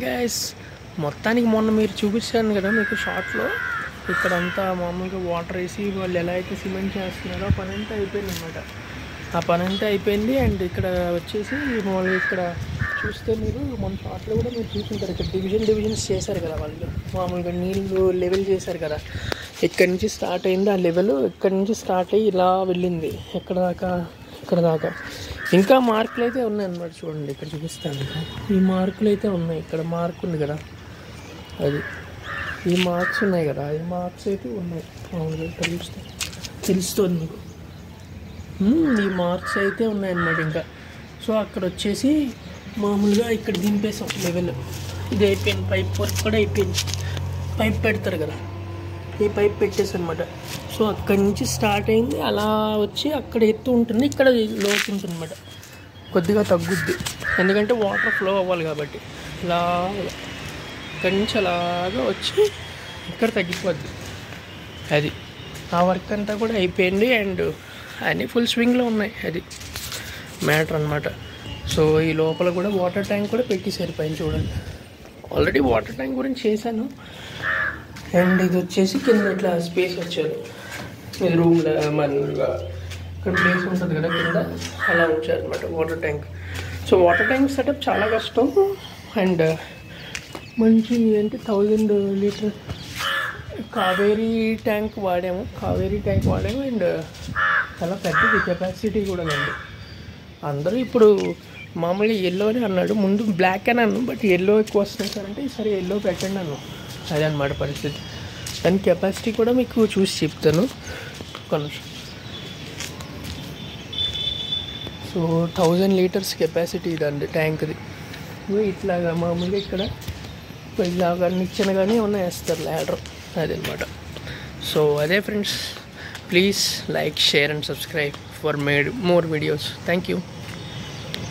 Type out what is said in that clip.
Guys మొత్తానికి మొన్న మీరు చూపించాను కదా మీకు షార్ట్లో ఇక్కడంతా మామూలుగా వాటర్ వేసి వాళ్ళు ఎలా అయితే సిమెంట్ చేస్తున్నారో ఆ పని అంతా అయిపోయింది అనమాట. ఆ పని అంతా అయిపోయింది. అండ్ ఇక్కడ వచ్చేసి మామూలుగా ఇక్కడ చూస్తే మీరు మన షార్ట్లో కూడా మీరు చూసుకుంటారు, ఇక్కడ డివిజన్స్ చేశారు కదా వాళ్ళు, మామూలుగా నీళ్ళు లెవెల్ చేశారు కదా. ఇక్కడి నుంచి స్టార్ట్ అయింది ఆ లెవెల్, ఇక్కడి నుంచి స్టార్ట్ అయ్యి ఇలా వెళ్ళింది ఇక్కడ దాకా ఇంకా మార్కులు అయితే ఉన్నాయన్నమాట. చూడండి ఇక్కడ చూపిస్తాను, ఈ మార్కులు అయితే ఉన్నాయి. ఇక్కడ మార్క్ ఉంది కదా, అది ఈ మార్క్స్ ఉన్నాయి కదా, ఈ మార్క్స్ అయితే ఉన్నాయి. మామూలుగా ఇక్కడ చూస్తే తెలుస్తుంది మీకు, ఈ మార్క్స్ అయితే ఉన్నాయన్నమాట ఇంకా. సో అక్కడ వచ్చేసి మామూలుగా ఇక్కడ దింపేసాం లెవెల్, ఇది అయిపోయింది. పైప్ వర్క్ కూడా అయిపోయింది. పైప్ పెడతారు కదా, ఈ పైప్ పెట్టేసి అనమాట. సో అక్కడి నుంచి స్టార్ట్ అయింది, అలా వచ్చి అక్కడ ఎత్తు ఉంటుంది, ఇక్కడ లోతు ఉంటుంది అనమాట. కొద్దిగా తగ్గుద్ది ఎందుకంటే వాటర్ ఫ్లో అవ్వాలి కాబట్టి. ఇలా ఇక్కడి నుంచి అలాగా వచ్చి ఇక్కడ తగ్గిపోద్ది. అది ఆ వర్క్ అంతా కూడా అయిపోయింది. అండ్ అన్నీ ఫుల్ స్వింగ్లో ఉన్నాయి. అది మ్యాటర్ అనమాట. సో ఈ లోపల కూడా వాటర్ ట్యాంక్ కూడా పెట్టేశారు పైన. చూడండి, ఆల్రెడీ వాటర్ ట్యాంక్ గురించి చేశాను. అండ్ ఇది వచ్చేసి కింద ఇట్లా స్పేస్ వచ్చారు, ఇది రూమ్లో మామూలుగా ఇక్కడ ప్లేస్ ఉంటుంది కదా కింద, అలా ఉంచారనమాట water tank. So water tank setup చాలా కష్టం. అండ్ మంచి ఏంటి 1000 లీటర్ కావేరీ ట్యాంక్ వాడాము. అండ్ చాలా పెద్దది కెపాసిటీ కూడా అండి. అందరూ ఇప్పుడు మామూలుగా ఎల్లోనే అన్నాడు, ముందు బ్లాక్ అని అన్నాను, బట్ ఎల్లో ఎక్కువ వస్తుంది సార్ అంటే సరే ఎల్లో పెట్టండి అన్నాను. అదే అన్నమాట పరిస్థితి. దాని కెపాసిటీ కూడా మీకు చూసి చెప్తాను కొంచెం. సో 1000 లీటర్స్ కెపాసిటీ ఇదండి ట్యాంక్ది. ఇట్లాగా మామూలుగా ఇక్కడ ఇలాగా నిచ్చెనగానే ఉన్నాయి, వేస్తారు ల్యాడర్, అదనమాట. సో అదే friends, please like, share and subscribe for more videos. Thank you.